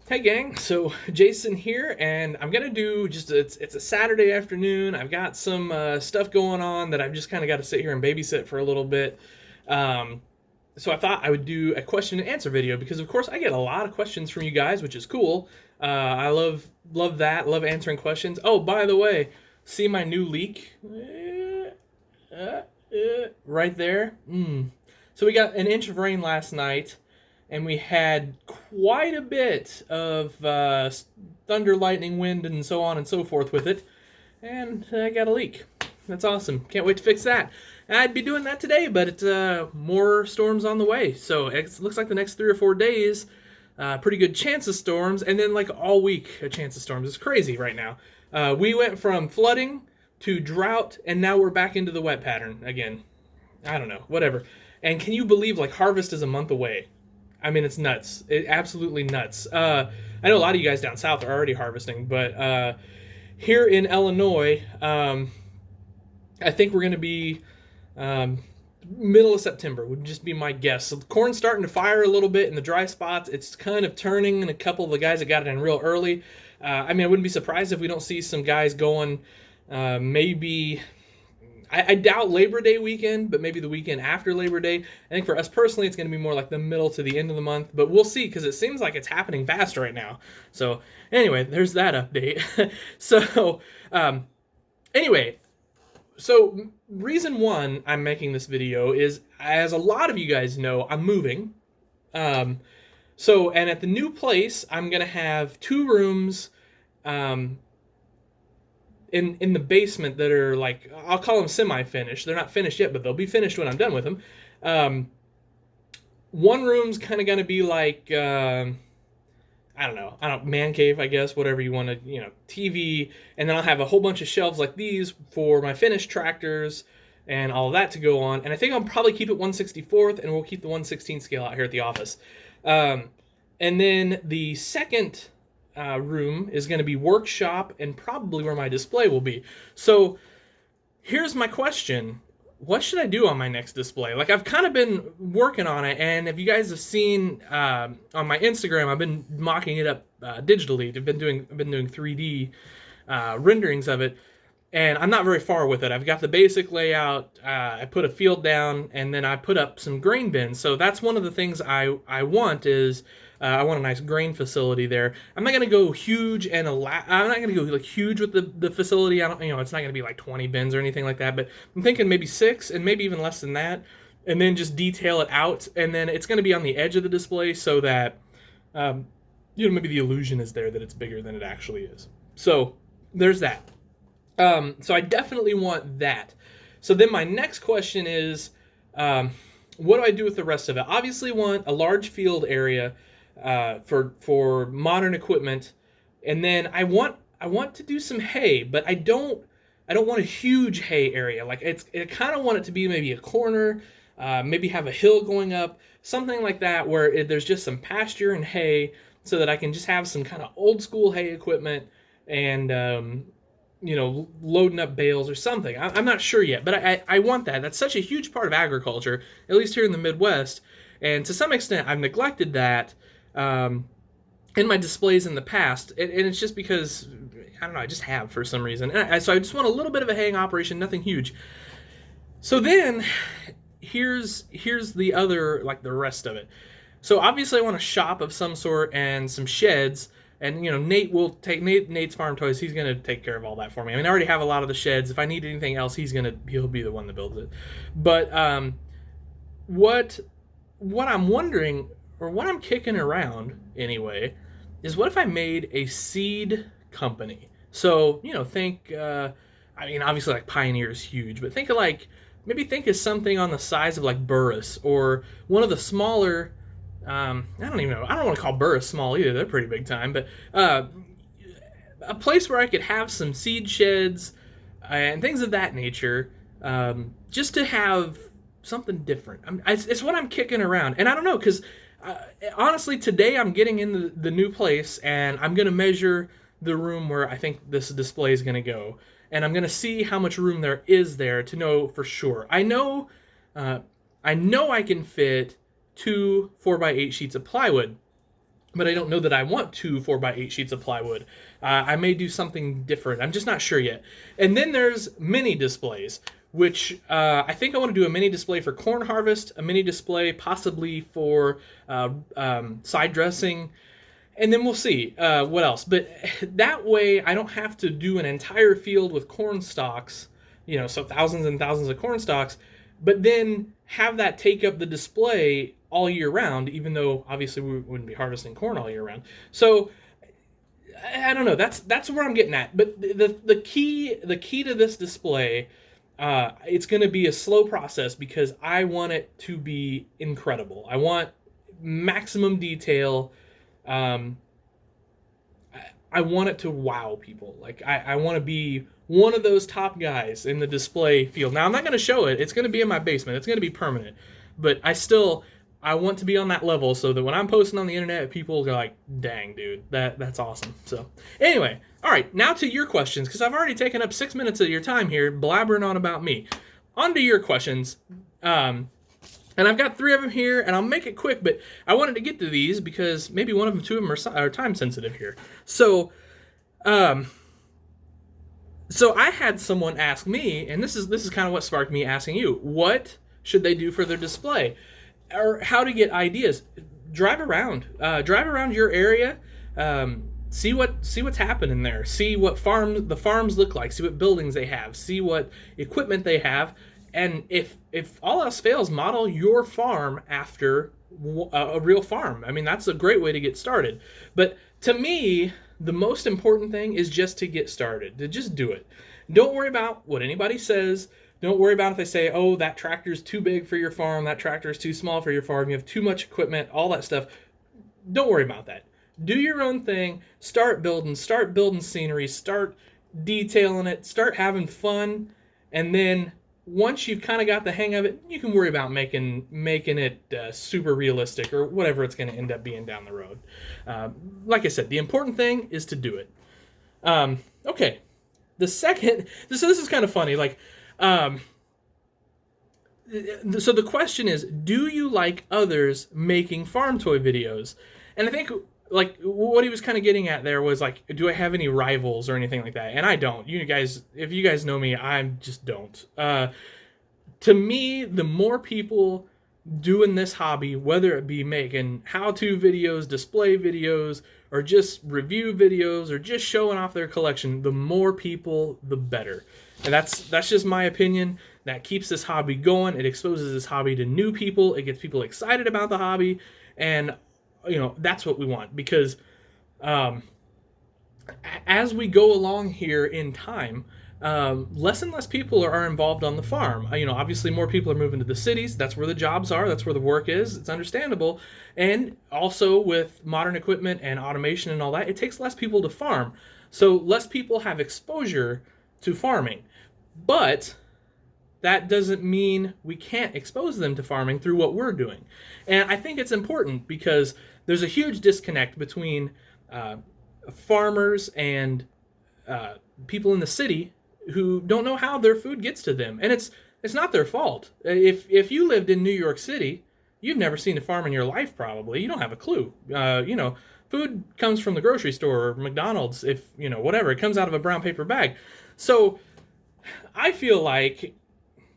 Hey gang, so Jason here, and I'm gonna do it's a Saturday afternoon. I've got some stuff going on that I've just kind of got to sit here and babysit for a little bit. Um, so I thought I would do a question and answer video because, of course, I get a lot of questions from you guys, which is cool. I love that, love answering questions. Oh, by the way, see my new leak right there. So we got an inch of rain last night and we had quite a bit of thunder, lightning, wind, and so on and so forth with it. And I got a leak. That's awesome. Can't wait to fix that. I'd be doing that today, but it's more storms on the way. So it looks like the next 3 or 4 days, pretty good chance of storms, and then like all week a chance of storms. It's crazy right now. We went from flooding to drought, and now we're back into the wet pattern again. I don't know, whatever. And can you believe like harvest is a month away? I mean, it's nuts. Absolutely nuts. I know a lot of you guys down south are already harvesting, but here in Illinois, I think we're going to be middle of September would just be my guess. So the corn's starting to fire a little bit in the dry spots. It's kind of turning, and a couple of the guys that got it in real early. I mean, I wouldn't be surprised if we don't see some guys going maybe... I doubt Labor Day weekend, but maybe the weekend after Labor Day. I think for us personally, it's going to be more like the middle to the end of the month, but we'll see because it seems like it's happening fast right now. So anyway, there's that update. Anyway, reason one I'm making this video is, as a lot of you guys know, I'm moving. And at the new place, I'm going to have 2 rooms, in the basement that are like, I'll call them semi-finished. They're not finished yet, but they'll be finished when I'm done with them. One room's kind of going to be like, I don't know, man cave, I guess, whatever you want to, TV. And then I'll have a whole bunch of shelves like these for my finished tractors and all of that to go on. And I think I'll probably keep it 1/64th, and we'll keep the 1/16 scale out here at the office. And then the second room is going to be workshop and probably where my display will be. So here's my question. What should I do on my next display? Like, I've kind of been working on it, and if you guys have seen on my Instagram, I've been mocking it up digitally. I've been doing 3D renderings of it, and I'm not very far with it. I've got the basic layout. I put a field down, and then I put up some grain bins. So that's one of the things I want is I want a nice grain facility there. I'm not gonna go huge and I'm not gonna go like huge with the facility. I don't, it's not gonna be like 20 bins or anything like that. But I'm thinking maybe 6 and maybe even less than that, and then just detail it out. And then it's gonna be on the edge of the display so that maybe the illusion is there that it's bigger than it actually is. So there's that. So I definitely want that. So then my next question is, what do I do with the rest of it? Obviously, want a large field area for modern equipment, and then I want to do some hay, but I don't want a huge hay area. Like I kind of want it to be maybe a corner, maybe have a hill going up, something like that, where there's just some pasture and hay, so that I can just have some kind of old school hay equipment and loading up bales or something. I'm not sure yet, but I want that. That's such a huge part of agriculture, at least here in the Midwest, and to some extent I've neglected that in my displays in the past, and it's just because, I don't know, I just have for some reason. So I just want a little bit of a haying operation, nothing huge. So then, here's the other, like the rest of it. So obviously I want a shop of some sort and some sheds, and Nate's Farm Toys, he's gonna take care of all that for me. I mean, I already have a lot of the sheds. If I need anything else, he'll be the one that builds it. But what I'm wondering, or what I'm kicking around anyway, is what if I made a seed company? So, think, obviously like Pioneer is huge, but think of something on the size of like Burris, or one of the smaller, I don't even know, I don't want to call Burris small either, they're pretty big time, but a place where I could have some seed sheds and things of that nature, just to have something different. It's what I'm kicking around, and I don't know, because honestly, today I'm getting in the new place, and I'm going to measure the room where I think this display is going to go, and I'm going to see how much room there is there to know for sure. I know I can fit 2 4x8 sheets of plywood, but I don't know that I want two 4x8 sheets of plywood. I may do something different. I'm just not sure yet. And then there's mini displays, which I think I want to do a mini display for corn harvest, a mini display possibly for side dressing, and then we'll see what else. But that way I don't have to do an entire field with corn stalks, so thousands and thousands of corn stalks, but then have that take up the display all year round, even though obviously we wouldn't be harvesting corn all year round. So I don't know. That's where I'm getting at. But the key to this display, it's going to be a slow process because I want it to be incredible. I want maximum detail. I want it to wow people. Like I want to be one of those top guys in the display field. Now I'm not going to show it. It's going to be in my basement. It's going to be permanent. But I want to be on that level so that when I'm posting on the internet, people go like, dang, dude, that's awesome. So anyway, all right, now to your questions, because I've already taken up 6 minutes of your time here blabbering on about me. On to your questions. And I've got 3 of them here, and I'll make it quick, but I wanted to get to these because maybe one of them, 2 of them are time sensitive here. So I had someone ask me, and this is kind of what sparked me asking you, what should they do for their display? Or how to get ideas. Drive around your area, see what's happening there, see what the farms look like, see what buildings they have, see what equipment they have, and if all else fails, model your farm after a real farm. I mean, that's a great way to get started. But to me, the most important thing is just to get started, to just do it. Don't worry about what anybody says. Don't worry about if they say, oh, that tractor's too big for your farm, that tractor's too small for your farm, you have too much equipment, all that stuff. Don't worry about that. Do your own thing. Start building scenery, start detailing it, start having fun, and then once you've kind of got the hang of it, you can worry about making it super realistic or whatever it's going to end up being down the road. Like I said, the important thing is to do it. Okay. The second, so this is kind of funny, like, so the question is, do you like others making farm toy videos? And I think like what he was kind of getting at there was like, do I have any rivals or anything like that? And I don't. You guys, if you guys know me, I just don't. To me, the more people doing this hobby, whether it be making how-to videos, display videos, or just review videos, or just showing off their collection, the more people, the better. And that's just my opinion. That keeps this hobby going. It exposes this hobby to new people. It gets people excited about the hobby. And, that's what we want. Because as we go along here in time, less and less people are involved on the farm. Obviously more people are moving to the cities. That's where the jobs are. That's where the work is. It's understandable. And also with modern equipment and automation and all that, it takes less people to farm. So less people have exposure to farming. But that doesn't mean we can't expose them to farming through what we're doing. And I think it's important because there's a huge disconnect between farmers and people in the city who don't know how their food gets to them. And it's not their fault. If you lived in New York City, you've never seen a farm in your life probably. You don't have a clue. Food comes from the grocery store or McDonald's, whatever. It comes out of a brown paper bag. So I feel like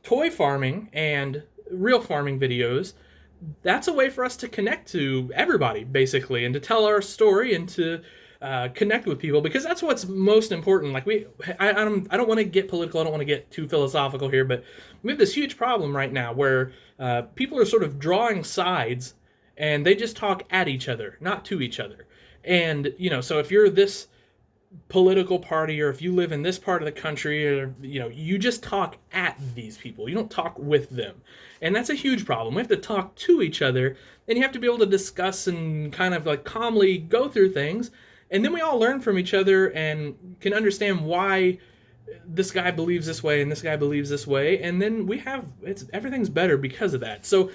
toy farming and real farming videos, that's a way for us to connect to everybody, basically, and to tell our story and to connect with people, because that's what's most important. Like I don't want to get political. I don't want to get too philosophical here, but we have this huge problem right now where people are sort of drawing sides and they just talk at each other, not to each other. And, so if you're this political party or if you live in this part of the country, or, you just talk at these people. You don't talk with them. And that's a huge problem. We have to talk to each other, and you have to be able to discuss and kind of like calmly go through things. And then we all learn from each other and can understand why this guy believes this way and this guy believes this way. And then everything's better because of that. So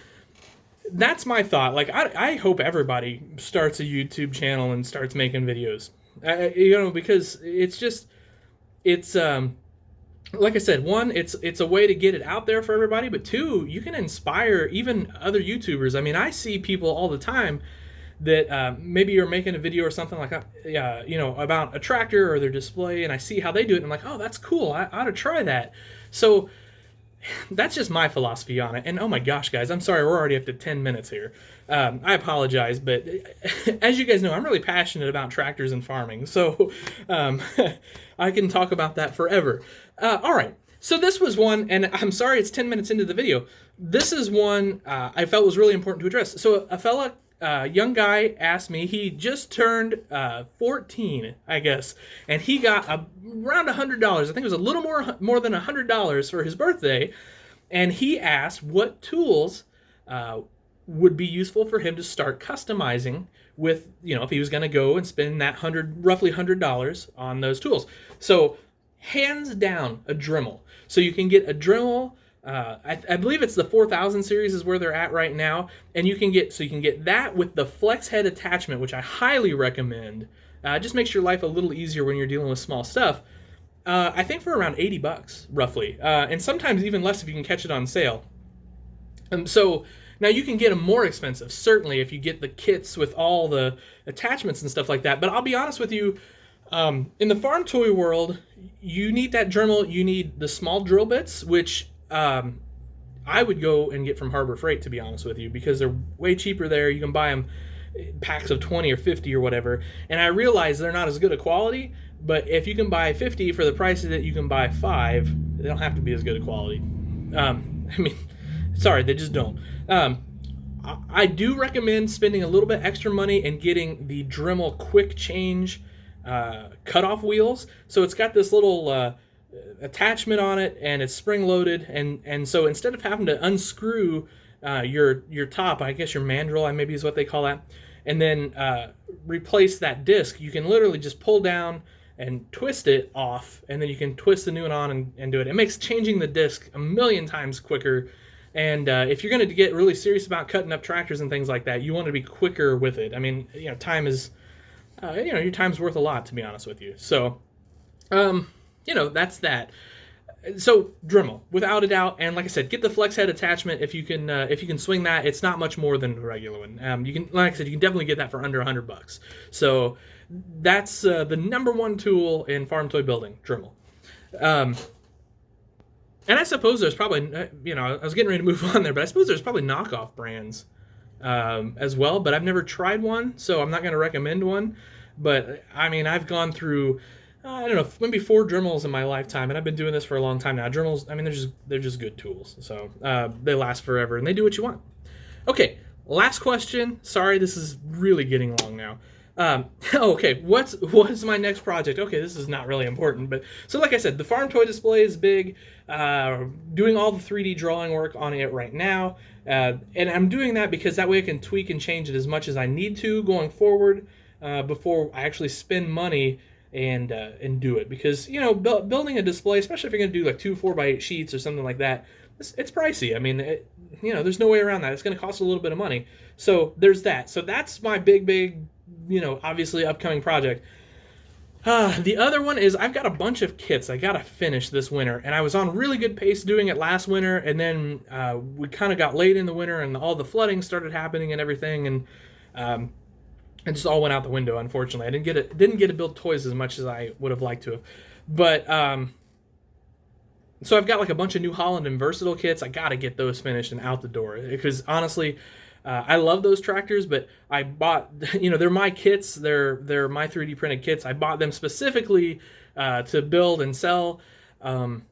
that's my thought. Like, I hope everybody starts a YouTube channel and starts making videos. Because it's like I said, one, it's a way to get it out there for everybody, but two, you can inspire even other YouTubers. I mean, I see people all the time that maybe you're making a video or something like about a tractor or their display, and I see how they do it, and I'm like, oh, that's cool. I ought to try that. So that's just my philosophy on it. And oh my gosh, guys, I'm sorry, we're already up to 10 minutes here. I apologize, but as you guys know, I'm really passionate about tractors and farming, so I can talk about that forever. All right, so this was one, and I'm sorry it's 10 minutes into the video. This is one I felt was really important to address. So a fella, young guy, asked me. He just turned 14, I guess, and he got around $100. I think it was a little more than $100 for his birthday, and he asked what tools would be useful for him to start customizing with, if he was going to go and spend that roughly $100 on those tools. So hands down, a Dremel. So you can get a Dremel. I believe it's the 4000 series is where they're at right now, and you can get that with the flex head attachment, which I highly recommend. Just makes your life a little easier when you're dealing with small stuff. I think for around $80 roughly, and sometimes even less if you can catch it on sale. So now you can get them more expensive, certainly, if you get the kits with all the attachments and stuff like that. But I'll be honest with you, in the farm toy world, you need that Dremel. You need the small drill bits, which I would go and get from Harbor Freight, to be honest with you, because they're way cheaper there. You can buy them packs of 20 or 50 or whatever. And I realize they're not as good a quality, but if you can buy 50 for the price that you can buy 5, they don't have to be as good a quality. Sorry, they just don't. I do recommend spending a little bit extra money and getting the Dremel quick change cutoff wheels. So it's got this little attachment on it, and it's spring loaded, and so instead of having to unscrew your top, I guess your mandrel maybe is what they call that, and then replace that disc, you can literally just pull down and twist it off, and then you can twist the new one on and do it. It makes changing the disc a million times quicker. And if you're going to get really serious about cutting up tractors and things like that, you want to be quicker with it. I mean, time is, your time's worth a lot, to be honest with you. So, that's that. So Dremel, without a doubt, and like I said, get the flex head attachment if you can swing that. It's not much more than a regular one. You can, like I said, you can definitely get that for under $100. So that's the number one tool in farm toy building, Dremel. And I suppose there's probably, I was getting ready to move on there, but I suppose there's probably knockoff brands as well, but I've never tried one, so I'm not going to recommend one. But, I mean, I've gone through, I don't know, maybe 4 Dremels in my lifetime, and I've been doing this for a long time now. Dremels, I mean, they're just good tools, so they last forever, and they do what you want. Okay, last question. Sorry, this is really getting long now. Okay, what is my next project? Okay, this is not really important, but so like I said, the farm toy display is big. Doing all the 3D drawing work on it right now, and I'm doing that because that way I can tweak and change it as much as I need to going forward before I actually spend money and do it. Because building a display, especially if you're going to do like 2 4x8 sheets or something like that, it's pricey. I mean, there's no way around that. It's going to cost a little bit of money. So there's that. So that's my big obviously upcoming project. The other one is I've got a bunch of kits I gotta finish this winter, and I was on really good pace doing it last winter, and then we kind of got late in the winter, and all the flooding started happening and everything, and it just all went out the window. Unfortunately, I didn't get to build toys as much as I would have liked to have, but so I've got like a bunch of New Holland and Versatile kits. I gotta get those finished and out the door, because honestly, I love those tractors, but I bought, they're my kits. They're my 3D printed kits. I bought them specifically to build and sell, and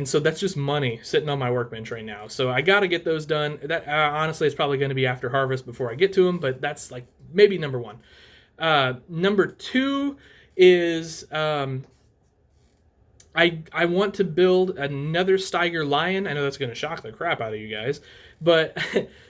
so that's just money sitting on my workbench right now. So I got to get those done. That honestly, it's probably going to be after harvest before I get to them, but that's like maybe number 1. Number 2 is I want to build another Steiger Lion. I know that's going to shock the crap out of you guys, but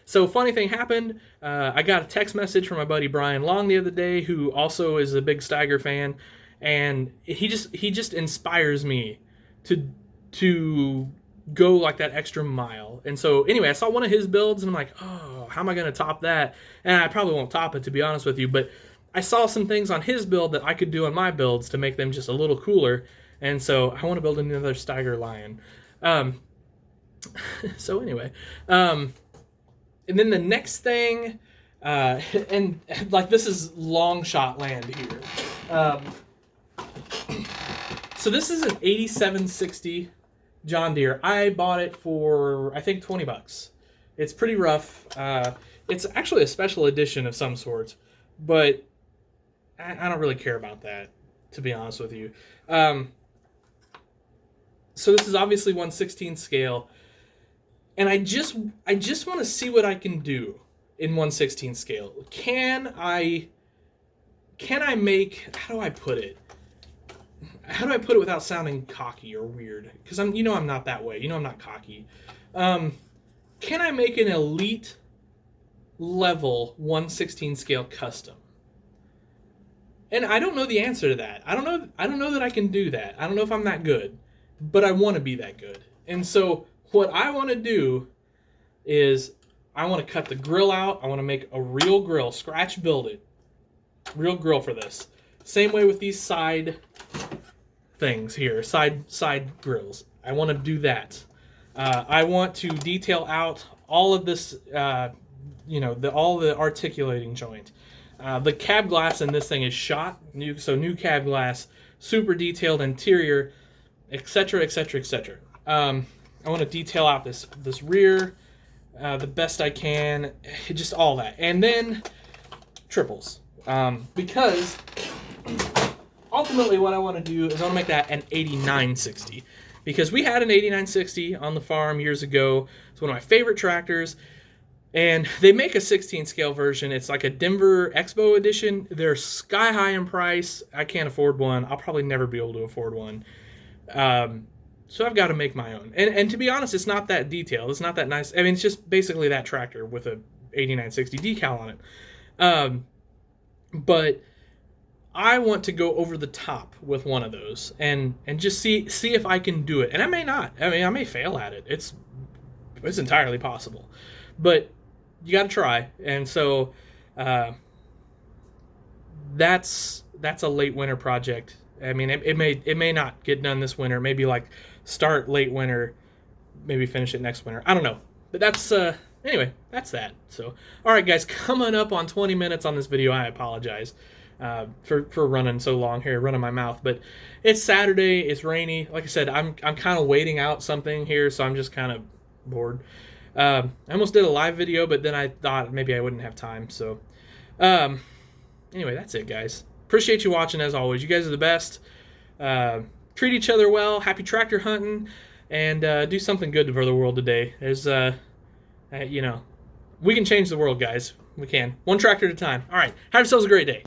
so funny thing happened. I got a text message from my buddy Brian Long the other day, who also is a big Steiger fan, and he just inspires me to go like that extra mile. And so anyway, I saw one of his builds, and I'm like, oh, how am I going to top that? And I probably won't top it, to be honest with you, but I saw some things on his build that I could do on my builds to make them just a little cooler. And so I want to build another Steiger Lion. So anyway, and then the next thing, And like this is Longshot land here. So this is an 8760 John Deere. I bought it for, I think, 20 bucks. It's pretty rough. It's actually a special edition of some sort, but I don't really care about that, to be honest with you. So this is obviously 1/16 scale, and I just want to see what I can do in 1/16 scale. Can I make, how do I put it? How do I put it without sounding cocky or weird? Because I'm not that way. I'm not cocky. Can I make an elite level 1/16 scale custom? And I don't know the answer to that. I don't know that I can do that. I don't know if I'm that good, but I want to be that good. And so what I want to do is I want to cut the grill out. I want to make a real grill, scratch build it. Real grill for this. Same way with these side things here, side grills. I want to do that. I want to detail out all of this, all the articulating joint. The cab glass in this thing is shot, new cab glass, super detailed interior, etc., etc., etc. I want to detail out this rear the best I can, just all that, and then triples, because ultimately what I want to do is I want to make that an 8960, because we had an 8960 on the farm years ago. It's one of my favorite tractors. And they make a 16 scale version. It's like a Denver Expo edition. They're sky high in price. I can't afford one. I'll probably never be able to afford one. So I've got to make my own. And to be honest, it's not that detailed. It's not that nice. I mean, it's just basically that tractor with a 8960 decal on it. But I want to go over the top with one of those and just see if I can do it. And I may not. I mean, I may fail at it. It's entirely possible. But you got to try, and so that's a late winter project. I mean, it may not get done this winter. Maybe like start late winter, maybe finish it next winter. I don't know, but that's anyway. That's that. So, all right, guys, coming up on 20 minutes on this video. I apologize for running so long here, running my mouth, but it's Saturday. It's rainy. Like I said, I'm kind of waiting out something here, so I'm just kind of bored. I almost did a live video, but then I thought maybe I wouldn't have time. So, anyway, that's it, guys. Appreciate you watching, as always. You guys are the best. Treat each other well. Happy tractor hunting, and do something good for the world today. There's, we can change the world, guys. We can. One tractor at a time. All right. Have yourselves a great day.